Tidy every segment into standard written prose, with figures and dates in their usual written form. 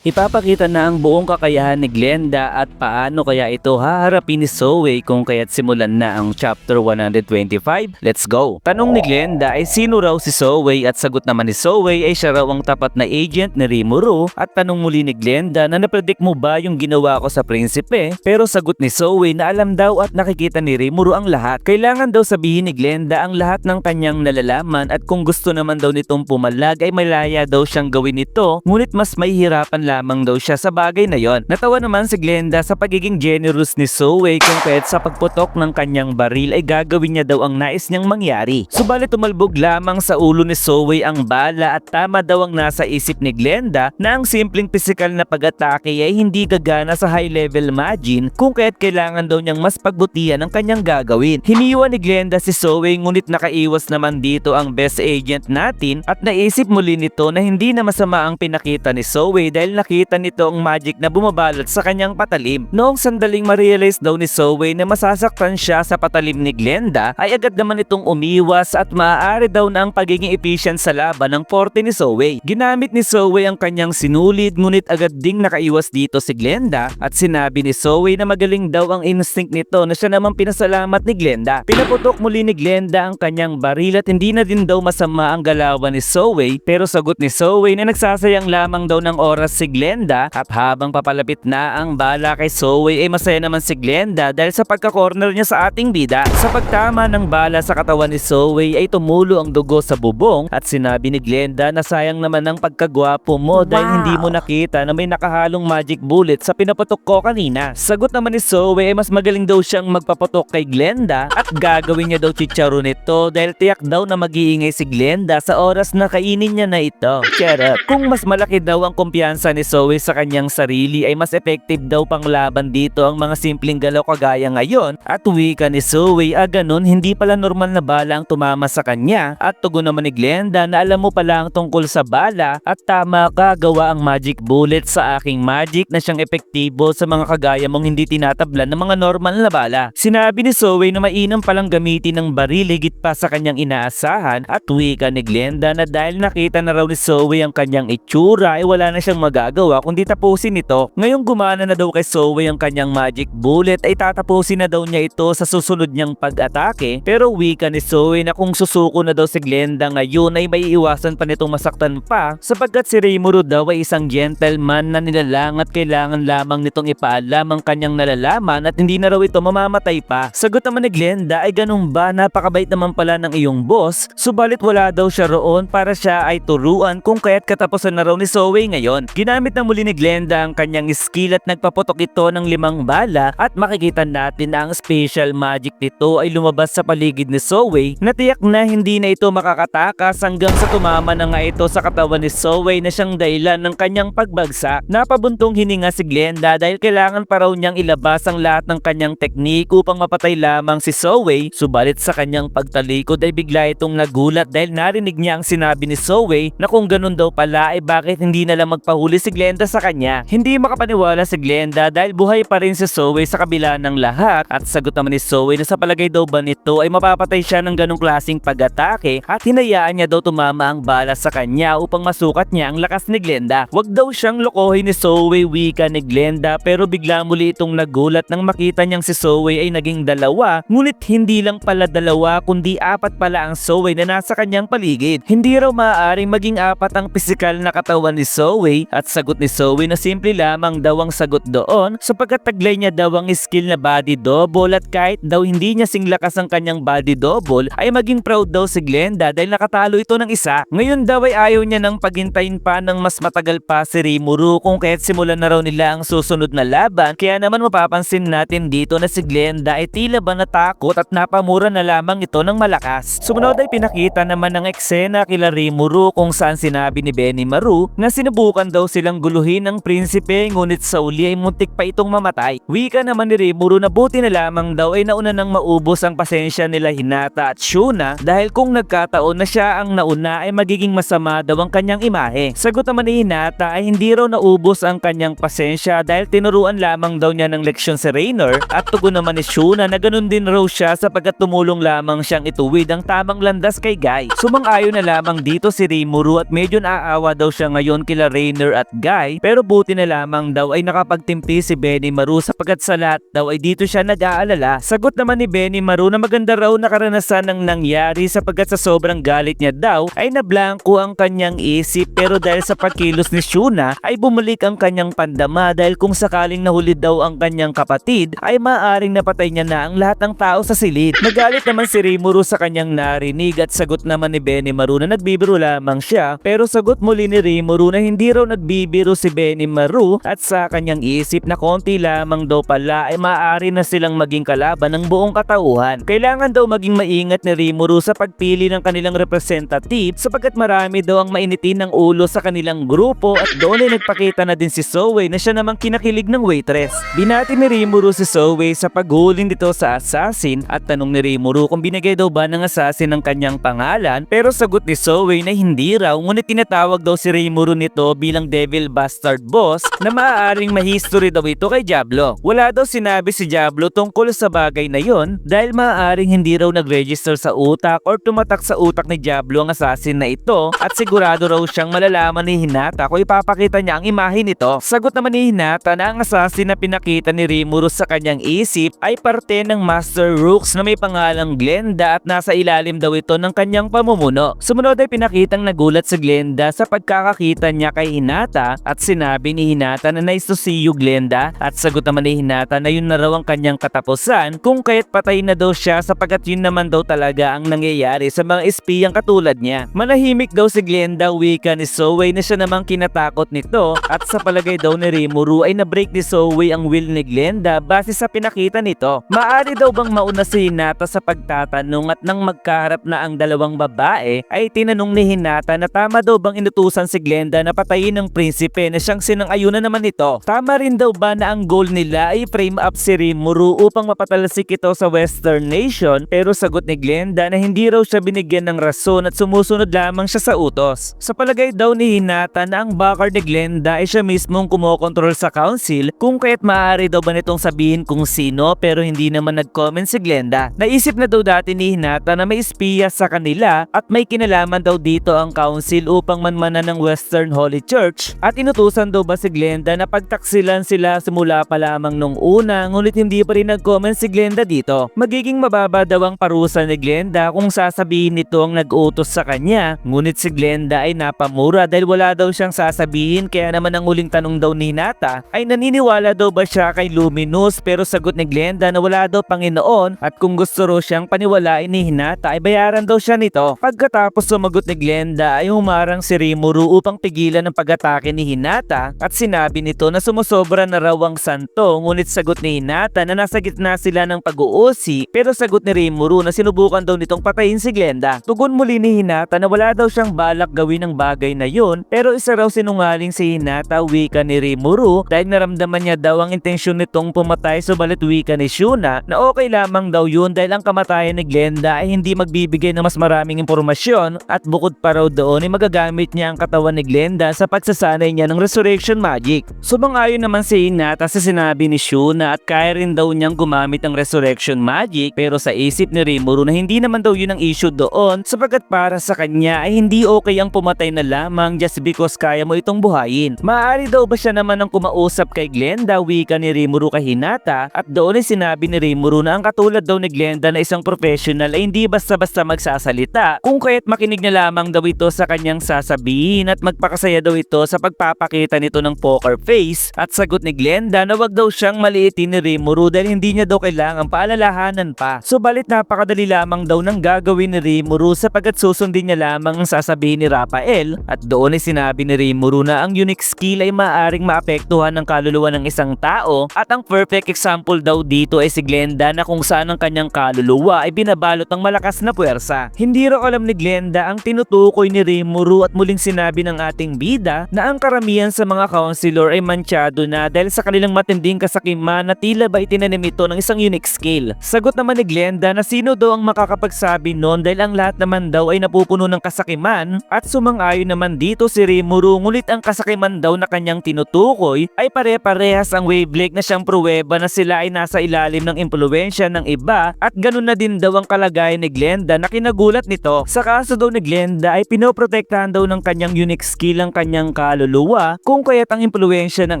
Ipapakita na ang buong kakayahan ni Glenda at paano kaya ito haharapin ni Zoe kung kaya't simulan na ang chapter 125. Let's go! Tanong ni Glenda ay sino raw si Zoe at sagot naman ni Zoe ay siya raw ang tapat na agent ni Rimuru at tanong muli ni Glenda na napredict mo ba yung ginawa ko sa prinsipe? Pero sagot ni Zoe na alam daw at nakikita ni Rimuru ang lahat. Kailangan daw sabihin ni Glenda ang lahat ng kanyang nalalaman at kung gusto naman daw nitong pumalag ay malaya daw siyang gawin ito, ngunit mas mahihirapan lamang daw siya sa bagay na yon. Natawa naman si Glenda sa pagiging generous ni Zoe kung kaya't sa pagputok ng kanyang baril ay gagawin niya daw ang nais niyang mangyari. Subalit tumalbog lamang sa ulo ni Zoe ang bala at tama daw ang nasa isip ni Glenda na ang simpleng pisikal na pag-atake ay hindi gagana sa high level Majin kung kaya't kailangan daw niyang mas pagbutihan ang kanyang gagawin. Hiniwa ni Glenda si Zoe ngunit nakaiwas naman dito ang best agent natin at naisip muli nito na hindi na masama ang pinakita ni Zoe dahil nakita nito ang magic na bumabalot sa kanyang patalim. Noong sandaling ma-realize daw ni Zoe na masasaktan siya sa patalim ni Glenda ay agad naman itong umiwas at maaari daw na ang pagiging efficient sa laban ng forte ni Zoe. Ginamit ni Zoe ang kanyang sinulid ngunit agad ding nakaiwas dito si Glenda at sinabi ni Zoe na magaling daw ang instinct nito na siya naman pinasalamat ni Glenda. Pinaputok muli ni Glenda ang kanyang baril at hindi na din daw masama ang galawan ni Zoe pero sagot ni Zoe na nagsasayang lamang daw ng oras si Glenda at habang papalapit na ang bala kay Zoe ay masaya naman si Glenda dahil sa pagka-corner niya sa ating bida. Sa pagtama ng bala sa katawan ni Zoe ay tumulo ang dugo sa bubong at sinabi ni Glenda na sayang naman ang pagkagwapo mo dahil hindi mo nakita na may nakahalong magic bullet sa pinaputok ko kanina. Sagot naman ni Zoe ay mas magaling daw siyang magpaputok kay Glenda at gagawin niya daw chicharo nito dahil tiyak daw na mag-iingay si Glenda sa oras na kainin niya na ito. Charot! Kung mas malaki daw ang kumpiyansa ni Zoe sa kanyang sarili ay mas effective daw pang laban dito ang mga simpleng galaw kagaya ngayon at wika ni Zoe ganun hindi pala normal na bala ang tumama sa kanya at tugon naman ni Glenda na alam mo pala ang tungkol sa bala at tama ka gawa ang magic bullet sa aking magic na siyang epektibo sa mga kagaya mong hindi tinatablan ng mga normal na bala. Sinabi ni Zoe na mainam palang gamitin ng baril higit pa sa kanyang inaasahan at wika ni Glenda na dahil nakita na raw ni Zoe ang kanyang itsura ay wala na siyang magagawa kundi tapusin ito. Ngayong gumana na daw kay Zoe ang kanyang magic bullet ay tatapusin na daw niya ito sa susunod niyang pag-atake pero wika ni Zoe na kung susuko na daw si Glenda ngayon ay may iwasan pa nitong masaktan pa sapagkat si Rimuru daw ay isang gentleman na nilalang at kailangan lamang nitong ipaalam ang kanyang nalalaman at hindi na raw ito mamamatay pa. Sagot naman ni Glenda ay ganun ba, napakabait naman pala ng iyong boss, subalit wala daw siya roon para siya ay turuan kung kaya't katapusan na raw ni Zoe ngayon. Ginamit na muli ni Glenda ang kanyang skill at nagpaputok ito ng 5 bala at makikita natin na ang special magic nito ay lumabas sa paligid ni Zoe na tiyak na hindi na ito makakatakas hanggang sa tumama na nga ito sa katawan ni Zoe na siyang dahilan ng kanyang pagbagsak. Napabuntong hininga si Glenda dahil kailangan pa raw niyang ilabas ang lahat ng kanyang teknik upang mapatay lamang si Zoe, subalit sa kanyang pagtalikod ay bigla itong nagulat dahil narinig niya ang sinabi ni Zoe na kung ganun daw pala ay bakit hindi na lang magpahuli si Glenda sa kanya. Hindi makapaniwala si Glenda dahil buhay pa rin si Zoe sa kabila ng lahat at sagot naman ni Zoe na sa palagay daw ba nito ay mapapatay siya ng ganong klaseng pag-atake at hinayaan niya daw tumama ang bala sa kanya upang masukat niya ang lakas ni Glenda. Wag daw siyang lokohin ni Zoe, wika ni Glenda, pero bigla muli itong nagulat nang makita niyang si Zoe ay naging dalawa, ngunit hindi lang pala dalawa kundi 4 pala ang Zoe na nasa kanyang paligid. Hindi raw maaaring maging 4 ang pisikal na katawan ni Zoe at sagot ni Zoe na simple lamang daw ang sagot doon sapagkat taglay niya daw ang skill na body double at kahit daw hindi niya singlakas ang kanyang body double ay maging proud daw si Glenda dahil nakatalo ito ng isa. Ngayon daw ay ayaw niya nang paghintayin pa ng mas matagal pa si Rimuru kung kaya't simulan na raw nila ang susunod na laban. Kaya naman mapapansin natin dito na si Glenda ay tila ba natakot at napamura na lamang ito ng malakas. Sumunod ay pinakita naman ng eksena kila Rimuru kung saan sinabi ni Benimaru na sinubukan daw silang guluhin ng prinsipe ngunit sa uli ay muntik pa itong mamatay. Wika naman ni Rimuru na buti na lamang daw ay nauna nang maubos ang pasensya nila Hinata at Shuna dahil kung nagkataon na siya ang nauna ay magiging masama daw ang kanyang imahe. Sagot naman ni Hinata ay hindi raw naubos ang kanyang pasensya dahil tinuruan lamang daw niya ng leksyon si Rainer at tugon naman ni Shuna na ganun din raw siya sapagkat tumulong lamang siyang ituwid ang tamang landas kay Guy. Sumang-ayon na lamang dito si Rimuru at medyo naaawa daw siya ngayon kila Rainer at guy, pero buti na lamang daw ay nakapagtimpi si Benimaru sapagkat sa lahat daw ay dito siya nag-aalala. Sagot naman ni Benimaru na maganda raw na karanasan ng nangyari sapagkat sa sobrang galit niya daw ay nablangko ang kanyang isip, pero dahil sa pagkilos ni Shuna ay bumalik ang kanyang pandama dahil kung sakaling nahuli daw ang kanyang kapatid ay maaaring napatay niya na ang lahat ng tao sa silid. Nagalit naman si Rimuru sa kanyang narinig at sagot naman ni Benimaru na nagbibiro lamang siya, pero sagot muli ni Rimuru na hindi raw nagbibiro si Benimaru at sa kanyang isip na konti lamang daw pala ay maaari na silang maging kalaban ng buong katauhan. Kailangan daw maging maingat ni Rimuru sa pagpili ng kanilang representative sapagkat marami daw ang mainitin ng ulo sa kanilang grupo at doon ay nagpakita na din si Soe na siya namang kinakilig ng waitress. Binati ni Rimuru si Soe sa paghuling dito sa assassin at tanong ni Rimuru kung binigay daw ba ng assassin ang kanyang pangalan, pero sagot ni Soe na hindi raw, ngunit tinatawag daw si Rimuru nito bilang Devil Bastard Boss na maaaring mahistory daw ito kay Diablo. Wala daw sinabi si Diablo tungkol sa bagay na yon dahil maaaring hindi raw nag-register sa utak or tumatak sa utak ni Diablo ang assassin na ito at sigurado raw siyang malalaman ni Hinata kung ipapakita niya ang imahe nito. Sagot naman ni Hinata na ang assassin na pinakita ni Rimuru sa kanyang isip ay parte ng Master Rooks na may pangalang Glenda at nasa ilalim daw ito ng kanyang pamumuno. Sumunod ay pinakitang nagulat si Glenda sa pagkakakita niya kay Hinata at sinabi ni Hinata na nice to see you, Glenda, at sagot naman ni Hinata na yun na raw ang kanyang katapusan kung kaya't patay na daw siya sapagkat yun naman daw talaga ang nangyayari sa mga espiyang katulad niya. Manahimik daw si Glenda, wika ni Soe na siya namang kinatakot nito at sa palagay daw ni Rimuru ay na-break ni Soe ang will ni Glenda base sa pinakita nito. Maari daw bang mauna si Hinata sa pagtatanong at nang magkaharap na ang dalawang babae ay tinanong ni Hinata na tama daw bang inutusan si Glenda na patayin ng prinsipe na siyang sinang-ayunan naman nito. Tama rin daw ba na ang goal nila ay frame up si Rimuru upang mapatalsik ito sa Western Nation, pero sagot ni Glenda na hindi raw siya binigyan ng rason at sumusunod lamang siya sa utos. Sa palagay daw ni Hinata na ang backer ni Glenda ay siya mismong kumokontrol sa council kung kaya't maaari daw ba nitong sabihin kung sino, pero hindi naman nag-comment si Glenda. Naisip na daw dati ni Hinata na may espiya sa kanila at may kinalaman daw dito ang council upang manmanan ng Western Holy Church at inutusan daw ba si Glenda na pagtaksilan sila simula pa lamang nung una, ngunit hindi pa rin nag-comment si Glenda dito. Magiging mababa daw ang parusa ni Glenda kung sasabihin nito ang nag-utos sa kanya, ngunit si Glenda ay napamura dahil wala daw siyang sasabihin, kaya naman ang uling tanong daw ni Hinata ay naniniwala daw ba siya kay Luminous, pero sagot ni Glenda na wala daw Panginoon at kung gusto raw siyang paniwalain ni Hinata ay bayaran daw siya nito. Pagkatapos sumagot ni Glenda ay humarang si Rimuru upang pigilan ang pag-atake ni Hinata at sinabi nito na sumusobra na raw ang santo, ngunit sagot ni Hinata na nasa gitna sila ng pag-uusi, pero sagot ni Rimuru na sinubukan daw nitong patayin si Glenda. Tugon muli ni Hinata na wala daw siyang balak gawin ang bagay na yun, pero isa raw sinungaling si Hinata, wika ni Rimuru, dahil naramdaman niya daw ang intensyon nitong pumatay, subalit wika ni Shuna na okay lamang daw yun dahil ang kamatayan ni Glenda ay hindi magbibigay ng mas maraming impormasyon at bukod pa raw doon ay magagamit niya ang katawan ni Glenda sa pagsasanay niya ng resurrection magic. Sumang-ayon naman si Hinata sa sinabi ni Shuna at kaya rin daw niyang gumamit ng resurrection magic, pero sa isip ni Rimuru na hindi naman daw yun ang issue doon sapagkat para sa kanya ay hindi okay ang pumatay na lamang just because kaya mo itong buhayin. Maaari daw ba siya naman ang kumausap kay Glenda, wika ni Rimuru kay Hinata, at doon ay sinabi ni Rimuru na ang katulad daw ni Glenda na isang professional ay hindi basta-basta magsasalita, kung kaya't makinig na lamang daw ito sa kanyang sasabihin at magpakasaya daw ito sa pagpapakita nito ng poker face. At sagot ni Glenda na wag daw siyang maliitin ni Rimuru dahil hindi niya daw kailangang paalalahanan pa. Subalit napakadali lamang daw ng gagawin ni Rimuru sapagkat susundin niya lamang ang sasabihin ni Raphael, at doon ay sinabi ni Rimuru na ang unique skill ay maaaring maapektuhan ng kaluluwa ng isang tao at ang perfect example daw dito ay si Glenda na kung saan ang kanyang kaluluwa ay binabalot ng malakas na puwersa. Hindi raw alam ni Glenda ang tinutukoy ni Rimuru at muling sinabi ng ating bida na ang karamihan sa mga counselor ay mansyado na dahil sa kanilang matinding kasakiman na tila ba itinanim ito ng isang unique skill. Sagot naman ni Glenda na sino daw ang makakapagsabi noon dahil ang lahat naman daw ay napupuno ng kasakiman, at sumang-ayon naman dito si Rimuru, ngunit ang kasakiman daw na kanyang tinutukoy ay pare-parehas ang wavelength na siyang pruweba na sila ay nasa ilalim ng impluwensya ng iba, at ganun na din daw ang kalagayan ni Glenda na kinagulat nito. Sa kaso daw ni Glenda ay pinoprotektahan daw ng kanyang unique skill ang kanyang kaluluwa kaluluwa kung kaya't ang impluwensya ng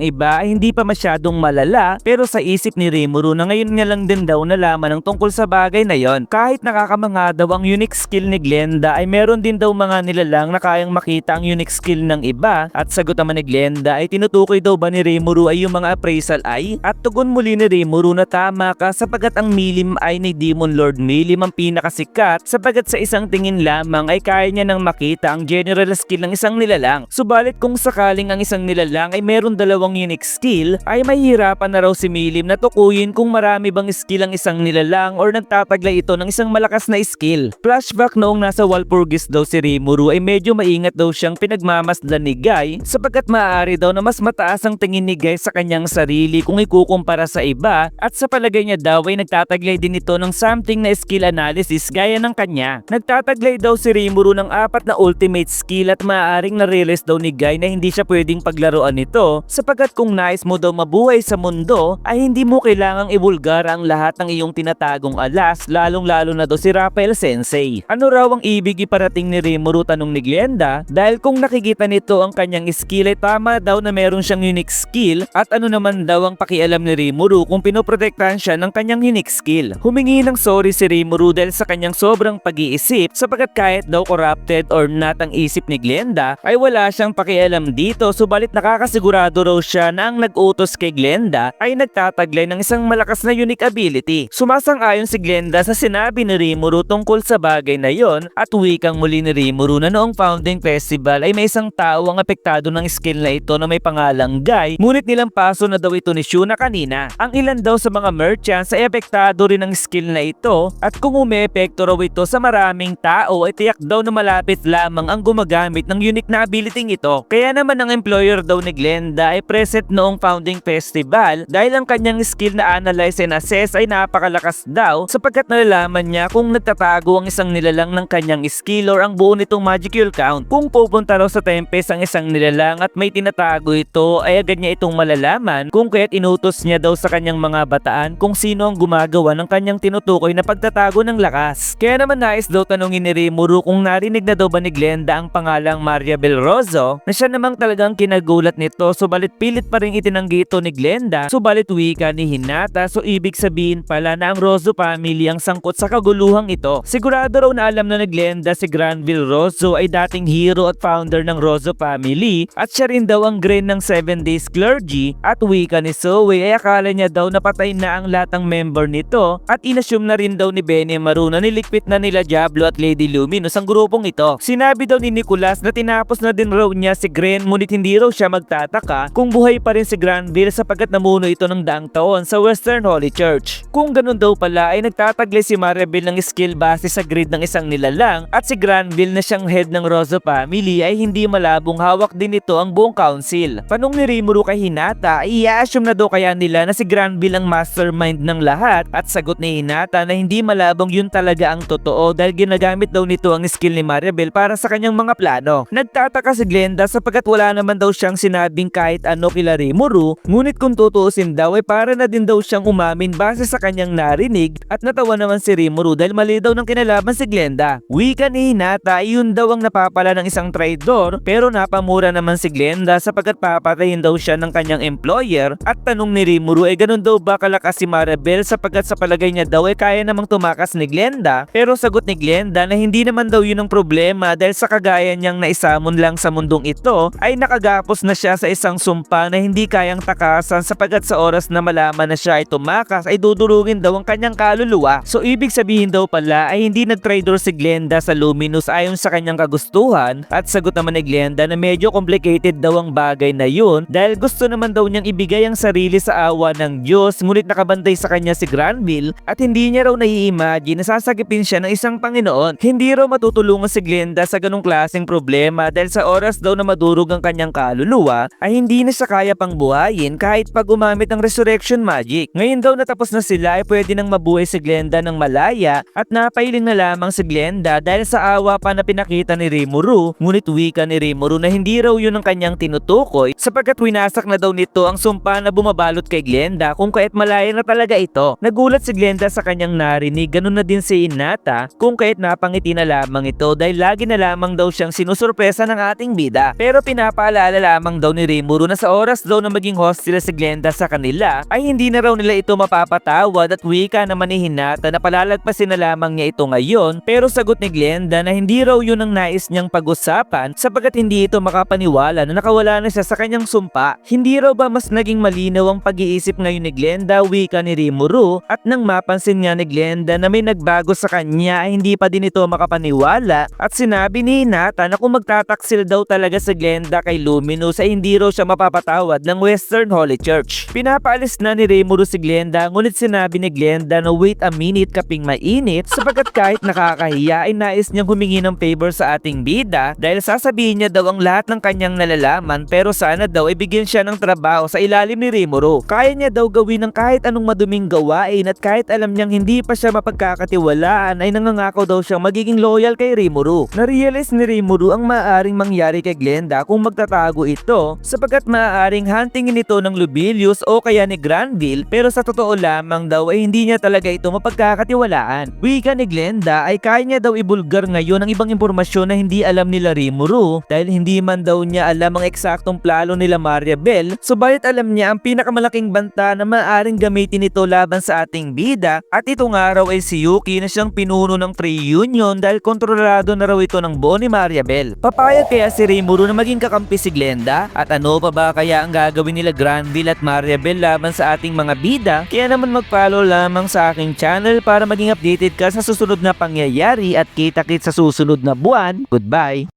iba ay hindi pa masyadong malala pero sa isip ni Rimuru na ngayon nga lang din daw nalaman ang tungkol sa bagay na yon. Kahit nakakamanga daw ang unique skill ni Glenda ay meron din daw mga nilalang na kayang makita ang unique skill ng iba at sagot naman ni Glenda ay tinutukoy daw ba ni Rimuru ay yung mga appraisal eye at tugon muli ni Rimuru na tama ka sapagat ang Milim eye ni Demon Lord Milim ang pinakasikat sapagat sa isang tingin lamang ay kaya niya nang makita ang general skill ng isang nilalang. Subalit kung sakaling ang isang nilalang ay meron dalawang unique skill ay mahihirapan na raw si Milim na tukuyin kung marami bang skill ang isang nilalang or nagtataglay ito ng isang malakas na skill. Flashback noong nasa Walpurgis daw si Rimuru ay medyo maingat daw siyang pinagmamasdan ni Guy sapagat maaari daw na mas mataas ang tingin ni Guy sa kanyang sarili kung ikukumpara sa iba at sa palagay niya daw ay nagtataglay din ito ng something na skill analysis gaya ng kanya. Nagtataglay daw si Rimuru ng 4 na ultimate skill at maaaring na-realize daw ni Guy na hindi siya pwedeng paglaruan nito sapagat kung nais mo daw mabuhay sa mundo ay hindi mo kailangang ibulgara ang lahat ng iyong tinatagong alas lalong lalo na daw si Raphael Sensei. Ano raw ang ibig iparating ni Rimuru tanong ni Glenda dahil kung nakikita nito ang kanyang skill ay tama daw na meron siyang unique skill at ano naman daw ang pakialam ni Rimuru kung pinoprotektahan siya ng kanyang unique skill. Humingi ng sorry si Rimuru dahil sa kanyang sobrang pag-iisip sapagat kahit daw corrupted or not ang isip ni Glenda ay wala siyang pakialam dito subalit nakakasigurado raw siya na ang nag-utos kay Glenda ay nagtataglay ng isang malakas na unique ability. Sumasang-ayon si Glenda sa sinabi ni Rimuru tungkol sa bagay na yon at wikang muli ni Rimuru na noong founding festival ay may isang tao ang apektado ng skill na ito na may pangalang Guy ngunit nilampaso na daw ito ni Shuna kanina. Ang ilan daw sa mga merchants ay apektado rin ng skill na ito at kung umepekto raw ito sa maraming tao ay tiyak daw na malapit lamang ang gumagamit ng unique na ability ito. Kaya naman ang employer daw ni Glenda ay present noong founding festival dahil ang kanyang skill na analyze and assess ay napakalakas daw sapagkat nalalaman niya kung nagtatago ang isang nilalang ng kanyang skill or ang buo nitong magical count. Kung pupunta raw sa Tempest ang isang nilalang at may tinatago ito ay agad niya itong malalaman kung kaya't inutos niya daw sa kanyang mga bataan kung sino ang gumagawa ng kanyang tinutukoy na pagtatago ng lakas. Kaya naman nais daw tanungin ni Rimuru kung narinig na daw ba ni Glenda ang pangalang Maria Belroso na siya namang talagang kinagulat nito subalit pilit pa rin itinanggi ito ni Glenda subalit wika ni Hinata so ibig sabihin pala na ang Rosso family ang sangkot sa kaguluhang ito. Sigurado raw na alam na ni Glenda si Granville Rosso ay dating hero at founder ng Rosso family at siya rin daw ang Gren ng 7 Days Clergy at wika ni Zoe ay akala niya daw napatay na ang lahat ng member nito at inassume na rin daw ni Benimaru na nilikwit na nila Diablo at Lady Luminous ang grupong ito. Sinabi daw ni Nicolas na tinapos na din raw niya si Gren ngunit hindi raw siya magtataka kung buhay pa rin si Granville sapagkat namuno ito ng daang taon sa Western Holy Church. Kung ganun daw pala ay nagtataglay si Maribel ng skill base sa grid ng isang nilalang at si Granville na siyang head ng Rosso family ay hindi malabong hawak din ito ang buong council. Tanong ni Rimuru kay Hinata ay i-assume na daw kaya nila na si Granville ang mastermind ng lahat at sagot ni Hinata na hindi malabong yun talaga ang totoo dahil ginagamit daw nito ang skill ni Maribel para sa kanyang mga plano. Nagtataka si Glenda sapagkat wala naman daw siyang sinabing kahit ano kila Rimuru ngunit kung tutuusin daw ay para na din daw siyang umamin base sa kanyang narinig at natawa naman si Rimuru dahil mali daw ng kinalaban si Glenda. Wika ni Hinata ay yun daw ang napapala ng isang traidor pero napamura naman si Glenda sapagkat papatayin daw siya ng kanyang employer at tanong ni Rimuru ay ganun daw ba kalakas si Maribel sapagkat sa palagay niya daw ay kaya namang tumakas ni Glenda pero sagot ni Glenda na hindi naman daw yun ang problema dahil sa kagaya niyang naisamon lang sa mundong ito ay nakagapos na siya sa isang sumpa na hindi kayang takasan sapagkat sa oras na malaman na siya ay tumakas ay dudurugin daw ang kanyang kaluluwa. So ibig sabihin daw pala ay hindi nag-traidor si Glenda sa Luminous ayon sa kanyang kagustuhan at sagot naman ni Glenda na medyo complicated daw ang bagay na yun dahil gusto naman daw niyang ibigay ang sarili sa awa ng Diyos ngunit nakabantay sa kanya si Granville at hindi niya raw nai-imagine na sasagipin siya ng isang Panginoon. Hindi raw matutulungan si Glenda sa ganong klaseng problema dahil sa oras daw na madurog ang kanyang kaluluwa ay hindi na siya kaya pang buhayin kahit pag gumamit ng resurrection magic. Ngayon daw natapos na sila ay pwede nang mabuhay si Glenda ng malaya at napailing na lamang si Glenda dahil sa awa pa na pinakita ni Rimuru ngunit wika ni Rimuru na hindi raw yun ang kanyang tinutukoy sapagkat winasak na daw nito ang sumpa na bumabalot kay Glenda kung kaya't malaya na talaga ito. Nagulat si Glenda sa kanyang narinig, ganun na din si Hinata kung kaya't napangiti na lamang ito dahil lagi na lamang daw siyang sinusurpresa ng ating bida. Pero pinapaalala lamang daw ni Rimuru na sa oras daw na maging hostile si Glenda sa kanila ay hindi na raw nila ito mapapatawad at wika naman ni Hinata na palalagpasin na lamang niya ito ngayon, pero sagot ni Glenda na hindi raw yun ang nais niyang pag-usapan sapagkat hindi ito makapaniwala na nakawala na siya sa kanyang sumpa. Hindi raw ba mas naging malinaw ang pag-iisip ngayon ni Glenda, wika ni Rimuru, at nang mapansin nga ni Glenda na may nagbago sa kanya ay hindi pa din ito makapaniwala at sinabi ni Hinata na kung magtataksil daw talaga si Glenda kay Luminous ay hindi raw siya mapapatawad ng Western Holy Church. Pinapaalis na ni Rimuru si Glenda, ngunit sinabi ni Glenda na wait a minute kaping mainit sapagkat kahit nakakahiya ay nais niyang humingi ng favor sa ating bida dahil sasabihin niya daw ang lahat ng kanyang nalalaman pero sana daw ibigyan siya ng trabaho sa ilalim ni Rimuru. Kaya niya daw gawin ng kahit anong maduming gawain at kahit alam niyang hindi pa siya mapagkakatiwalaan ay nangangako daw siyang magiging loyal kay Rimuru. Narealize ni Rimuru ang maaaring mangyari kay Glenda kung magtatago ito sapagkat maaaring huntingin ito ng Lobilius o kaya ni Granville pero sa totoo lamang daw ay hindi niya talaga ito mapagkakatiwalaan. Wika ni Glenda ay kaya niya daw ibulgar ngayon ang ibang impormasyon na hindi alam nila Rimuru dahil hindi man daw niya alam ang eksaktong plano nila Mariabel, subalit alam niya ang pinakamalaking banta na maaaring gamitin ito laban sa ating bida at ito nga raw ay si Yuki na siyang pinuno ng Tree Union dahil kontrolado na raw ito ng buo ni Mariabel. Papayag kaya si Rimuru na maging kakampi si Glenda? At ano pa ba kaya ang gagawin nila Granville at Mariabel laban sa ating mga bida? Kaya naman mag-follow lamang sa aking channel para maging updated ka sa susunod na pangyayari at kita-kits sa susunod na buwan. Goodbye!